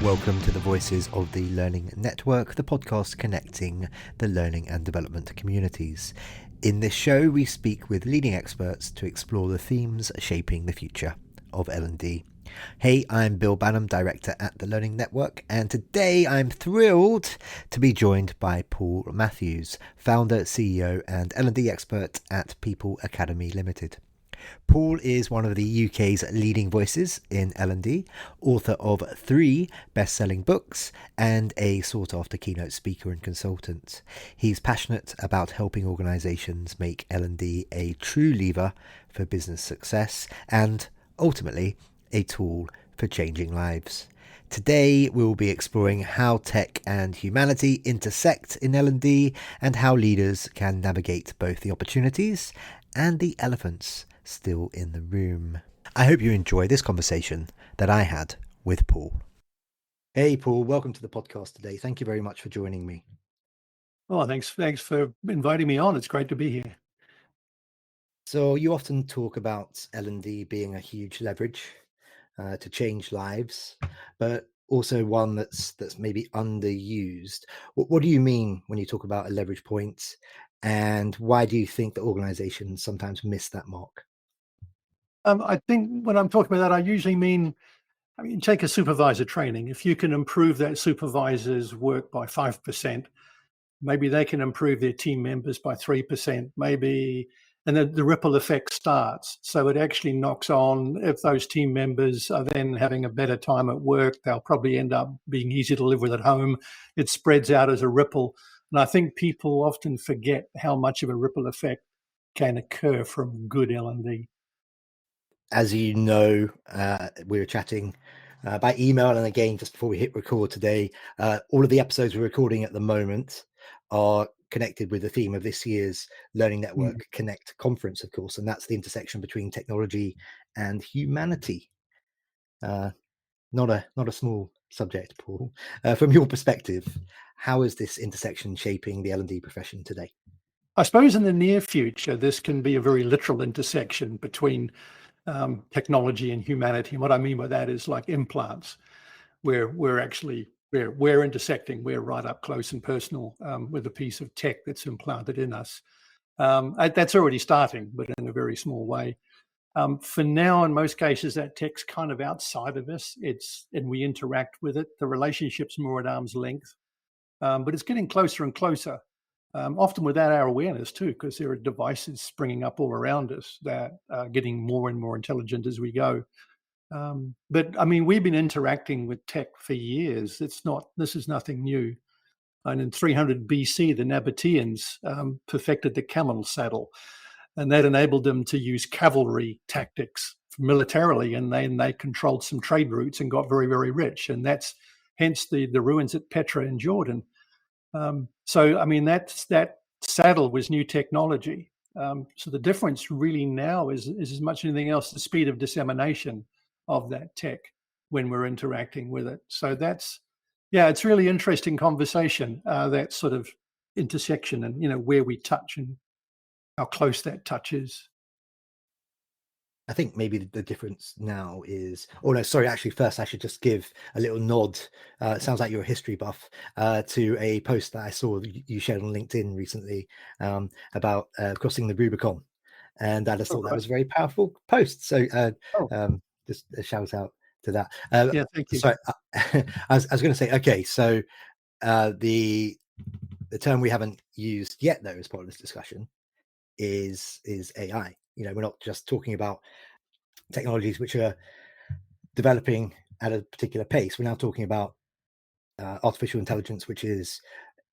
Welcome to the Voices of the Learning Network, the podcast connecting the learning and development communities. In this show, we speak with leading experts to explore the themes shaping the future of L&D. Hey, I'm Bill Banham, Director at the Learning Network, and today I'm thrilled to be joined by Paul Matthews, Founder, CEO and L&D expert at People Academy Limited. Paul is one of the UK's leading voices in L&D, author of 3 best-selling books and a sought-after keynote speaker and consultant. He's passionate about helping organisations make L&D a true lever for business success and, ultimately, a tool for changing lives. Today, we'll be exploring how tech and humanity intersect in L&D and how leaders can navigate both the opportunities and the elephants still in the room. I hope you enjoy this conversation that I had with Paul. Hey, Paul, welcome to the podcast today. Thank you very much for joining me. Oh, thanks for inviting me on. It's great to be here. So you often talk about L&D being a huge leverage to change lives, but also one that's maybe underused. What do you mean when you talk about a leverage point, and why do you think that organizations sometimes miss that mark? I think when I'm talking about that, I usually mean, take a supervisor training. If you can improve that supervisor's work by 5%, maybe they can improve their team members by 3%, maybe, and then the ripple effect starts. So it actually knocks on. If those team members are then having a better time at work, they'll probably end up being easy to live with at home. It spreads out as a ripple. And I think people often forget how much of a ripple effect can occur from good L&D. As you know, we were chatting by email, and again, just before we hit record today, all of the episodes we're recording at the moment are connected with the theme of this year's Learning Network Connect conference, of course, and that's the intersection between technology and humanity. Not a small subject, Paul. From your perspective, how is this intersection shaping the L&D profession today? I suppose in the near future, this can be a very literal intersection between technology and humanity. And what I mean by that is like implants, where we're intersecting, we're right up close and personal with a piece of tech that's implanted in us. That's already starting, but in a very small way. For now, in most cases, that tech's kind of outside of us. And we interact with it. The relationship's more at arm's length, but it's getting closer and closer. Often without our awareness too, because there are devices springing up all around us that are getting more and more intelligent as we go. But I mean, we've been interacting with tech for years. This is nothing new. And in 300 BC, the Nabateans perfected the camel saddle, and that enabled them to use cavalry tactics militarily, and they controlled some trade routes and got very, very rich. And that's hence the ruins at Petra in Jordan. So, I mean, that saddle was new technology. So the difference really now is as much as anything else, the speed of dissemination of that tech when we're interacting with it. So it's really interesting conversation, that sort of intersection and, where we touch and how close that touch is. I think maybe the difference now is, actually, first I should just give a little nod. It sounds like you're a history buff, to a post that I saw you shared on LinkedIn recently about crossing the Rubicon. And I just thought that was a very powerful post. So just a shout out to that. Yeah, thank you. So I was going to say, okay, so the term we haven't used yet, though, as part of this discussion is AI. We're not just talking about technologies which are developing at a particular pace. We're now talking about artificial intelligence, which is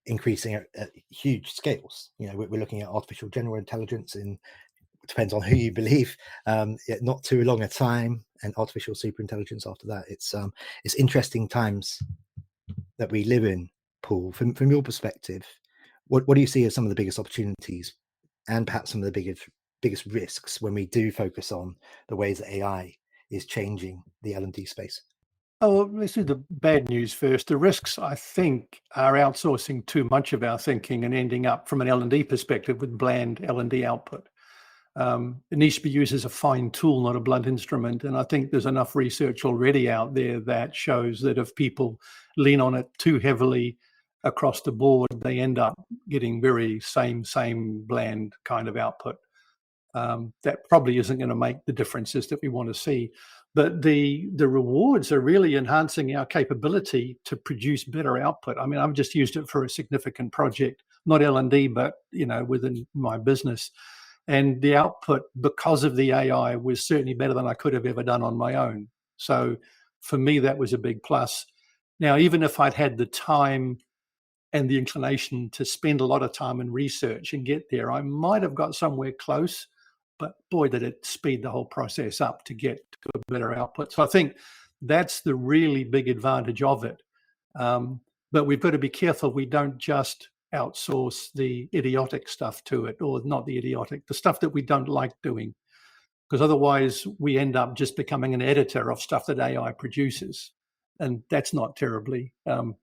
increasing at huge scales. We're looking at artificial general intelligence in, it depends on who you believe, not too long a time, and artificial super intelligence after that. It's interesting times that we live in, Paul. From your perspective, what do you see as some of the biggest opportunities and perhaps some of the biggest risks when we do focus on the ways that AI is changing the L&D space? Oh, well, let's do the bad news first. The risks, I think, are outsourcing too much of our thinking and ending up, from an L&D perspective, with bland L&D output. It needs to be used as a fine tool, not a blunt instrument. And I think there's enough research already out there that shows that if people lean on it too heavily across the board, they end up getting very same bland kind of output. That probably isn't going to make the differences that we want to see. But the rewards are really enhancing our capability to produce better output. I mean, I've just used it for a significant project, not L&D, but within my business. And the output, because of the AI, was certainly better than I could have ever done on my own. So for me, that was a big plus. Now, even if I'd had the time and the inclination to spend a lot of time in research and get there, I might have got somewhere close, but boy, did it speed the whole process up to get to a better output. So I think that's the really big advantage of it. But we've got to be careful we don't just outsource the idiotic stuff to it, or not the idiotic, the stuff that we don't like doing, because otherwise we end up just becoming an editor of stuff that AI produces. And that's not terribly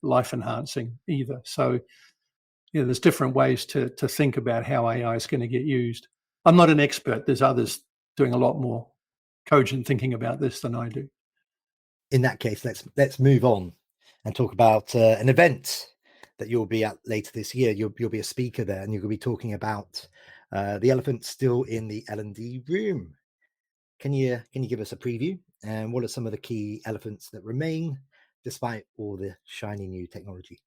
life enhancing either. So there's different ways to think about how AI is going to get used. I'm not an expert. There's others doing a lot more cogent thinking about this than I do. In that case, let's move on and talk about an event that you'll be at later this year. You'll be a speaker there, and you're going to be talking about the elephant still in the L&D room. Can you give us a preview? And what are some of the key elephants that remain despite all the shiny new technology?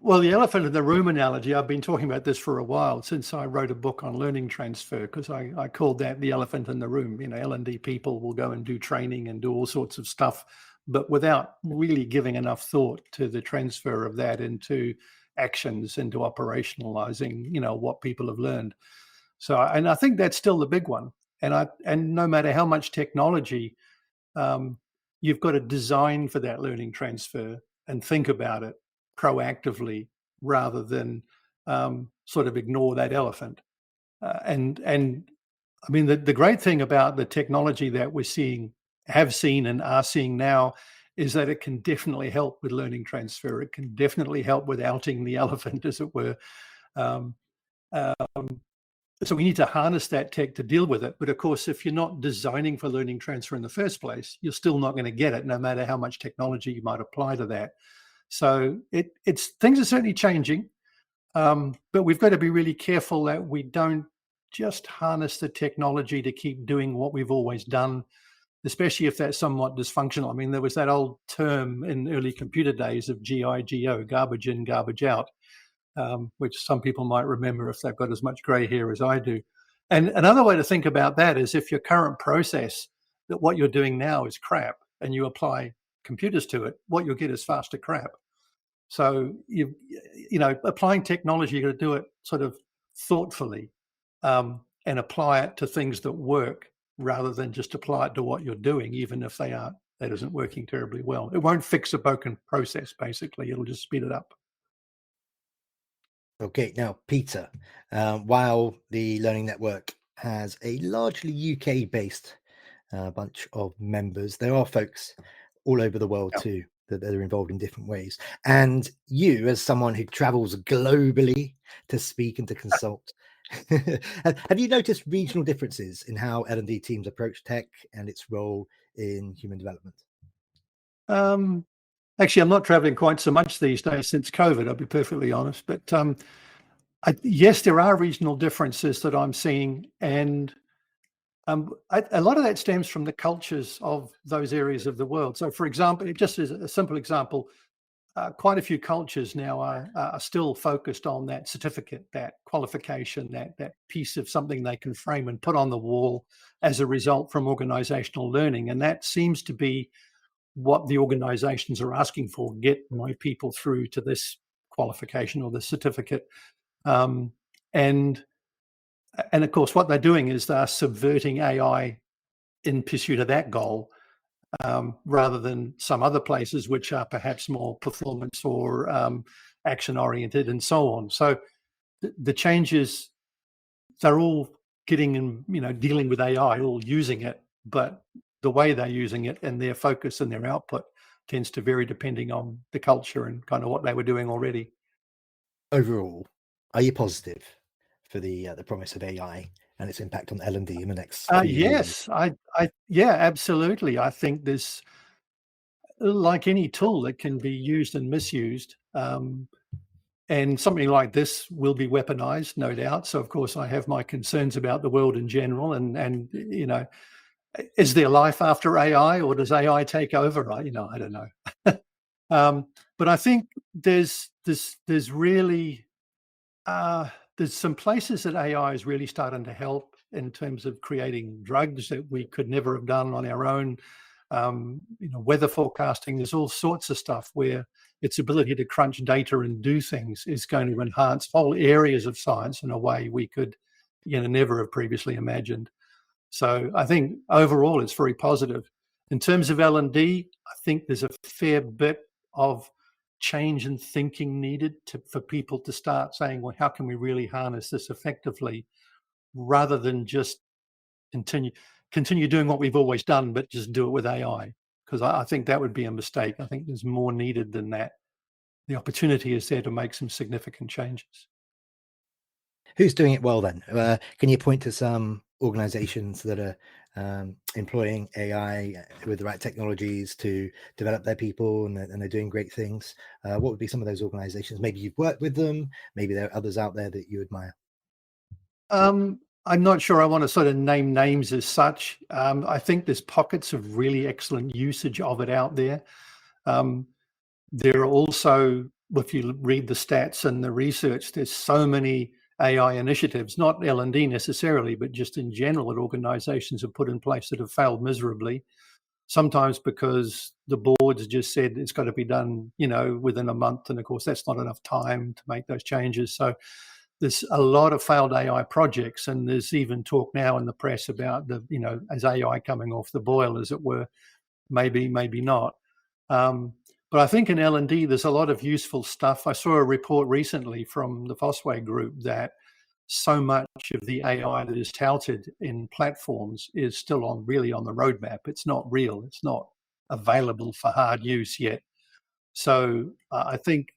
Well, the elephant in the room analogy, I've been talking about this for a while, since I wrote a book on learning transfer, because I called that the elephant in the room. L&D people will go and do training and do all sorts of stuff, but without really giving enough thought to the transfer of that into actions, into operationalizing, what people have learned. So, and I think that's still the big one. And no matter how much technology, you've got to design for that learning transfer and think about it proactively rather than sort of ignore that elephant. And I mean, the great thing about the technology that we're have seen and are seeing now is that it can definitely help with learning transfer. It can definitely help with outing the elephant, as it were. So we need to harness that tech to deal with it. But of course, if you're not designing for learning transfer in the first place, you're still not going to get it, no matter how much technology you might apply to that. So things are certainly changing, but we've got to be really careful that we don't just harness the technology to keep doing what we've always done, especially if that's somewhat dysfunctional. I mean, there was that old term in early computer days of GIGO, garbage in, garbage out, which some people might remember if they've got as much gray hair as I do. And another way to think about that is if your current process, that what you're doing now is crap, and you apply computers to it, what you'll get is faster crap. So applying technology, you've got to do it sort of thoughtfully, and apply it to things that work rather than just apply it to what you're doing, even if that isn't working terribly well. It won't fix a broken process, basically. It'll just speed it up. Okay, now, Peter, while the Learning Network has a largely UK-based bunch of members, there are folks all over the world too that are involved in different ways. And you, as someone who travels globally to speak and to consult, have you noticed regional differences in how L&D teams approach tech and its role in human development? Actually, I'm not traveling quite so much these days since COVID, I'll be perfectly honest. But yes, there are regional differences that I'm seeing. And a lot of that stems from the cultures of those areas of the world. So, for example, just as a simple example, quite a few cultures now are still focused on that certificate, that qualification, that piece of something they can frame and put on the wall as a result from organizational learning. And that seems to be what the organizations are asking for: get my people through to this qualification or the certificate. And of course, what they're doing is they're subverting AI in pursuit of that goal, rather than some other places which are perhaps more performance or action oriented and so on. So the changes, they're all getting in, dealing with AI, all using it, but the way they're using it and their focus and their output tends to vary depending on the culture and kind of what they were doing already. Overall, are you positive for the promise of AI and its impact on L&D in the next few years? Yes, yeah, absolutely. I think there's, like any tool, that can be used and misused. And something like this will be weaponized, no doubt. So, of course, I have my concerns about the world in general. And is there life after AI, or does AI take over? I don't know. But I think there's really there's some places that AI is really starting to help in terms of creating drugs that we could never have done on our own. Weather forecasting. There's all sorts of stuff where its ability to crunch data and do things is going to enhance whole areas of science in a way we could, never have previously imagined. So I think overall it's very positive. In terms of L&D, I think there's a fair bit of change in thinking needed for people to start saying, well, how can we really harness this effectively, rather than just continue doing what we've always done, but just do it with AI? Because I think that would be a mistake. I think there's more needed than that. The opportunity is there to make some significant changes. Who's doing it well then? Can you point to some organizations that are employing AI with the right technologies to develop their people, and they're doing great things? What would be some of those organizations? Maybe you've worked with them, maybe there are others out there that you admire. I'm not sure I want to sort of name names as such. I think there's pockets of really excellent usage of it out there. There are also, if you read the stats and the research, there's so many AI initiatives, not L&D necessarily, but just in general, that organizations have put in place that have failed miserably. Sometimes because the boards just said it's got to be done, within a month. And of course, that's not enough time to make those changes. So there's a lot of failed AI projects. And there's even talk now in the press about as AI coming off the boil, as it were, maybe not. But I think in L&D, there's a lot of useful stuff. I saw a report recently from the Fosway Group that so much of the AI that is touted in platforms is still really on the roadmap. It's not real. It's not available for hard use yet. So I think,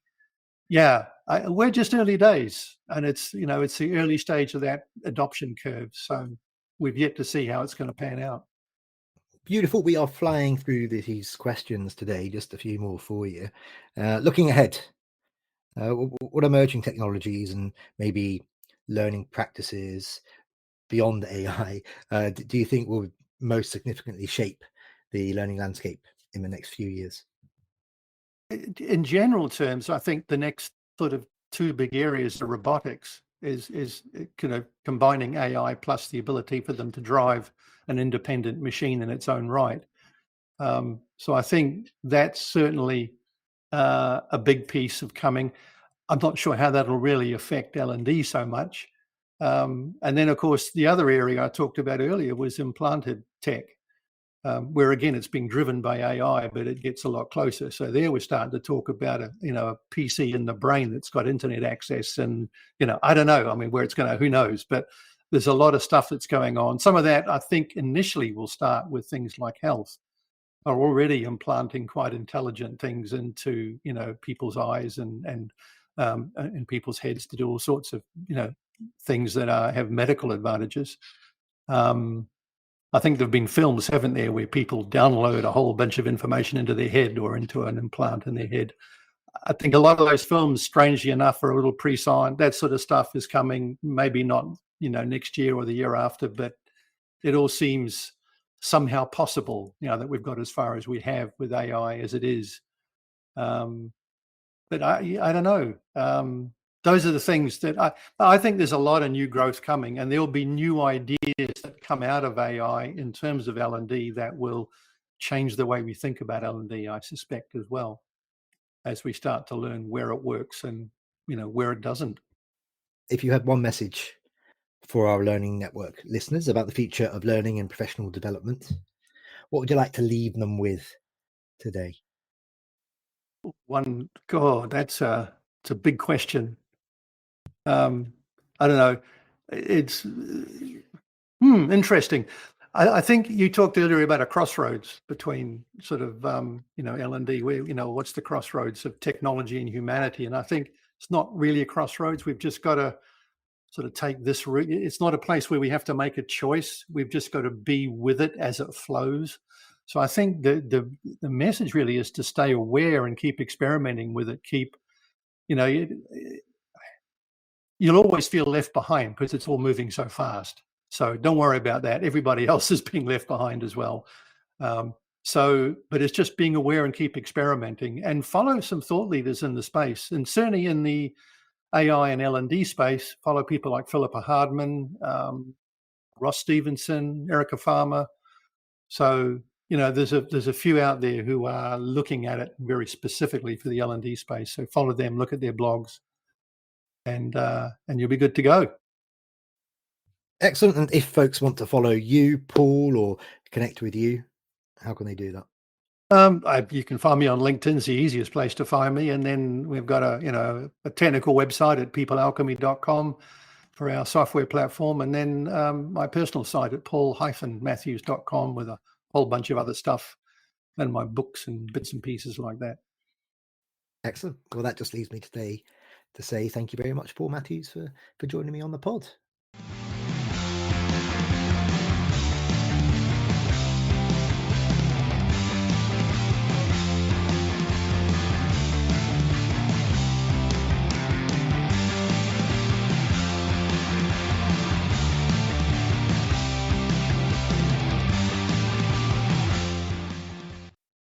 we're just early days, and it's the early stage of that adoption curve. So we've yet to see how it's going to pan out. Beautiful. We are flying through these questions today. Just a few more for you. Looking ahead, what emerging technologies and maybe learning practices beyond AI do you think will most significantly shape the learning landscape in the next few years? In general terms, I think the next sort of two big areas are robotics, is combining AI plus the ability for them to drive an independent machine in its own right. So I think that's certainly a big piece of coming. I'm not sure how that'll really affect L&D so much. And then, of course, the other area I talked about earlier was implanted tech, where again it's being driven by AI, but it gets a lot closer. So there we're starting to talk about a PC in the brain that's got internet access, and I don't know. I mean, where it's going to, who knows? But there's a lot of stuff that's going on. Some of that I think initially will start with things like health. Are already implanting quite intelligent things into people's eyes and in people's heads to do all sorts of things that have medical advantages. I think there have been films, haven't there, where people download a whole bunch of information into their head or into an implant in their head. I think a lot of those films, strangely enough, are a little pre-signed. That sort of stuff is coming, maybe not next year or the year after, but it all seems somehow possible, that we've got as far as we have with AI as it is. But I don't know. Those are the things that I think there's a lot of new growth coming, and there'll be new ideas that come out of AI in terms of L&D that will change the way we think about L&D, I suspect, as well, as we start to learn where it works and where it doesn't. If you had one message for our Learning Network listeners about the future of learning and professional development, what would you like to leave them with today? It's a big question. I don't know. It's interesting. I think you talked earlier about a crossroads between sort of L&D, where what's the crossroads of technology and humanity, and I think it's not really a crossroads. We've just got to sort of take this route. It's not a place where we have to make a choice. We've just got to be with it as it flows. So I think the message really is to stay aware and keep experimenting with it. Keep, you'll always feel left behind because it's all moving so fast. So don't worry about that. Everybody else is being left behind as well. But it's just being aware and keep experimenting and follow some thought leaders in the space. And certainly in the AI and L&D space, follow people like Philippa Hardman, Ross Stevenson, Erica Farmer. So, there's a few out there who are looking at it very specifically for the L&D space. So follow them, look at their blogs, and you'll be good to go. Excellent. And if folks want to follow you, Paul, or connect with you, how can they do that? You can find me on LinkedIn. It's the easiest place to find me. And then we've got a technical website at peoplealchemy.com for our software platform. And then my personal site at paul-matthews.com with a whole bunch of other stuff and my books and bits and pieces like that. Excellent. Well, that just leaves me today to say thank you very much, Paul Matthews, for joining me on the pod.